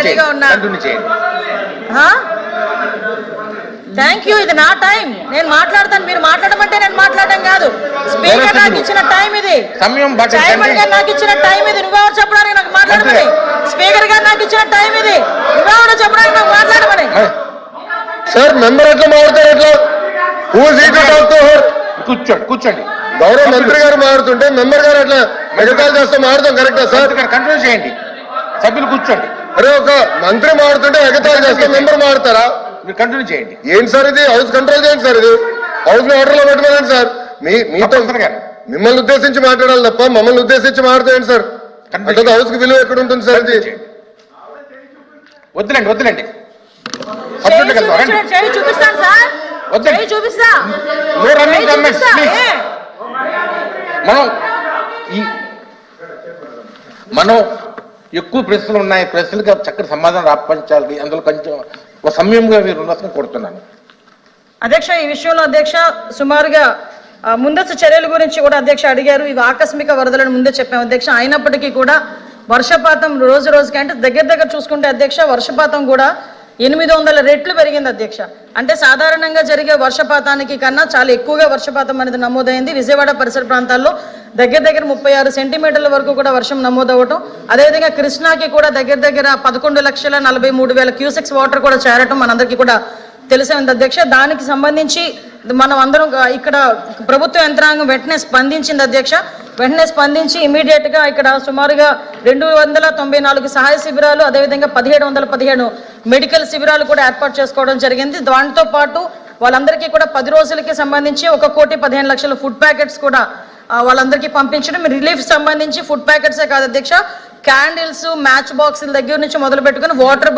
రెడీగా ఉన్నా. Thank you. ఇది నా టైం, నేను మాట్లాడతాను. మీరు మాట్లాడమంటే నేను మాట్లాడడం కాదు. స్పీకర్ నాకు ఇచ్చిన టైం ఇది, చైర్మన్ గారు నాకు ఇచ్చిన టైం ఇది. నువ్వెవరు చెప్పడానికి నాకు మాట్లాడమని? స్పీకర్ గారు నాకు ఇచ్చిన టైం ఇది, నువ్వెవరు చెప్పడానికి నాకు మాట్లాడమని? సార్ మెంబర్ ఎట్లా మాట్లాడతారు? ఎట్లా కూర్చోండి. గౌరవ మంత్రి గారు మాట్లాడుతుంటే మెంబర్ గారు అట్లా మెడికల్ చేస్తే మాట్లాడతాం కరెక్టా సార్? కంటిన్యూ చేయండి, సభ్యులు కూర్చోండి. అరే ఒక మంత్రి మాట్లాడుతుంటే ఎగతాళి చేస్తే మెంబర్ మాట్లాడతారా? మీరు కంటిన్యూ చేయండి. ఏంటి సార్ ఇది? హౌస్ కంట్రోల్ చేయండి సార్. ఇది హౌస్ ని ఆర్డర్ లో పెట్టుకోండి సార్. మీతో మిమ్మల్ని ఉద్దేశించి మాట్లాడాలి తప్ప మమ్మల్ని ఉద్దేశించి మాట్లాడండి సార్. అంటే హౌస్ కి విలువ ఎక్కడ ఉంటుంది సార్? ఇది వద్దులేండి. చూపిస్తాను సార్, చూపిస్తా. మనం ఎక్కువ ప్రశ్నలు ఉన్నాయి, ప్రశ్నలకు చక్కటి సమాధానం రాపించాలి. అందులో కొంచెం ఒక సమయంగా మీరు ఉన్నదని కోరుతున్నాను. అధ్యక్ష, ఈ విషయంలో అధ్యక్ష సుమారుగా ముందస్తు చర్యల గురించి కూడా అధ్యక్ష అడిగారు. ఇవి ఆకస్మిక వరదలను ముందే చెప్పాము అధ్యక్ష. అయినప్పటికీ కూడా వర్షపాతం రోజు రోజుకి అంటే దగ్గర చూసుకుంటే అధ్యక్ష వర్షపాతం కూడా 800 రెట్లు పెరిగింది అధ్యక్ష. అంటే సాధారణంగా జరిగే వర్షపాతానికి కన్నా చాలా ఎక్కువగా వర్షపాతం అనేది నమోదైంది. విజయవాడ పరిసర ప్రాంతాల్లో దగ్గర 36 సెంటీమీటర్ల వరకు కూడా వర్షం నమోదవటం, అదేవిధంగా కృష్ణాకి కూడా దగ్గర 11,43,000 క్యూసెక్స్ వాటర్ కూడా చేరటం మనందరికీ కూడా తెలిసే ఉంది అధ్యక్ష. దానికి సంబంధించి మనం అందరం ఇక్కడ ప్రభుత్వ యంత్రాంగం వెంటనే స్పందించింది అధ్యక్ష. వెంటనే స్పందించి ఇమీడియట్ గా ఇక్కడ సుమారుగా 294 సహాయ శిబిరాలు, అదేవిధంగా 1717 మెడికల్ శిబిరాలు కూడా ఏర్పాటు చేసుకోవడం జరిగింది. దాంతో పాటు వాళ్ళందరికీ కూడా 10 రోజులకి సంబంధించి 1,15,00,000 ఫుడ్ ప్యాకెట్స్ కూడా వాళ్ళందరికీ పంపించడం. రిలీఫ్ సంబంధించి ఫుడ్ ప్యాకెట్సే కాదు అధ్యక్ష, క్యాండిల్స్, మ్యాచ్ బాక్సుల దగ్గర నుంచి మొదలు పెట్టుకుని వాటర్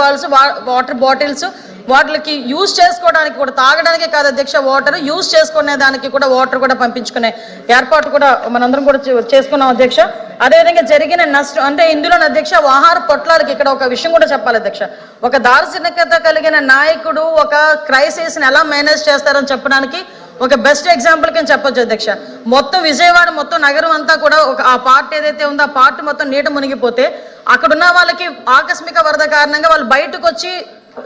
బాటిల్స్ వాటికి యూజ్ చేసుకోవడానికి కూడా, తాగడానికి కాదు అధ్యక్ష, వాటర్ యూజ్ చేసుకునే దానికి కూడా వాటర్ కూడా పంపించుకునే ఏర్పాటు కూడా మనందరం కూడా చేసుకున్నాం అధ్యక్ష. అదేవిధంగా జరిగిన నష్టం అంటే ఇందులో అధ్యక్ష ఆహార పొట్లాలకి ఇక్కడ ఒక విషయం కూడా చెప్పాలి అధ్యక్ష. ఒక దార్శనికత కలిగిన నాయకుడు ఒక క్రైసిస్ని ఎలా మేనేజ్ చేస్తారని చెప్పడానికి ఒక బెస్ట్ ఎగ్జాంపుల్ కింద చెప్పొచ్చు అధ్యక్ష. మొత్తం విజయవాడ మొత్తం నగరం అంతా కూడా ఒక ఆ పార్ట్ ఏదైతే ఉందో ఆ పార్ట్ మొత్తం నీట మునిగిపోతే అక్కడున్న వాళ్ళకి ఆకస్మిక వరద కారణంగా వాళ్ళు బయటకు వచ్చి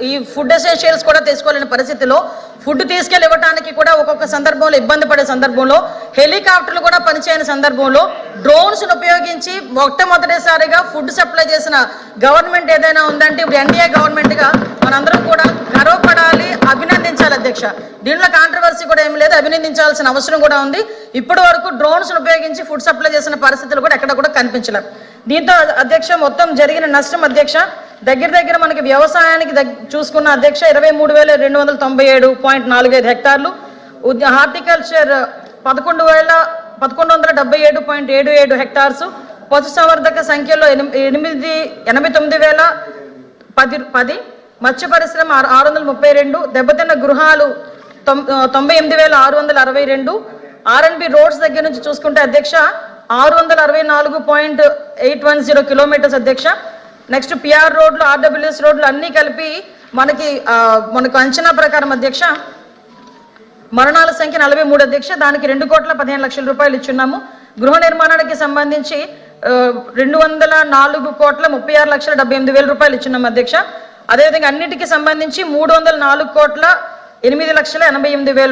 ఈ ఫుడ్ ఎసెన్షియల్స్ కూడా తీసుకోలేని పరిస్థితిలో ఫుడ్ తీసుకెళ్ళి ఇవ్వడానికి కూడా ఒక్కొక్క సందర్భంలో ఇబ్బంది పడే సందర్భంలో, హెలికాప్టర్లు కూడా పనిచేయని సందర్భంలో డ్రోన్స్ ఉపయోగించి మొట్టమొదటిసారిగా ఫుడ్ సప్లై చేసిన గవర్నమెంట్ ఏదైనా ఉందంటే ఇప్పుడు ఎన్డీఏ గవర్నమెంట్ గా మనందరం కూడా గర్వపడాలి, అభినందించాలి అధ్యక్ష. దీంట్లో కాంట్రవర్సీ కూడా ఏమి లేదు, అభినందించాల్సిన అవసరం కూడా ఉంది. ఇప్పటి వరకు డ్రోన్స్ ఉపయోగించి ఫుడ్ సప్లై చేసిన పరిస్థితులు కూడా ఎక్కడ కూడా కనిపించలేదు. దీంతో అధ్యక్ష మొత్తం జరిగిన నష్టం అధ్యక్ష దగ్గర మనకి వ్యవసాయానికి చూసుకున్న అధ్యక్ష 23,297.45 హెక్టార్లు, హార్టికల్చర్ 11,177.77 హెక్టార్స్, పశుసంవర్ధక సంఖ్యలో 89,010, మత్స్య పరిశ్రమ 632, దెబ్బతిన్న గృహాలు 98,662, R&B రోడ్స్ దగ్గర నుంచి చూసుకుంటే అధ్యక్ష 664.810 కిలోమీటర్స్ అధ్యక్ష. నెక్స్ట్ పిఆర్ రోడ్లు, ఆర్డబ్ల్యూఎస్ రోడ్లు అన్నీ కలిపి మనకు అంచనా ప్రకారం అధ్యక్ష మరణాల సంఖ్య 43 అధ్యక్ష. దానికి 2,15,00,000 రూపాయలు ఇచ్చున్నాము. గృహ నిర్మాణానికి సంబంధించి 204,36,78,000 రూపాయలు ఇచ్చున్నాము అధ్యక్ష. అదేవిధంగా అన్నిటికీ సంబంధించి 304,08,88,000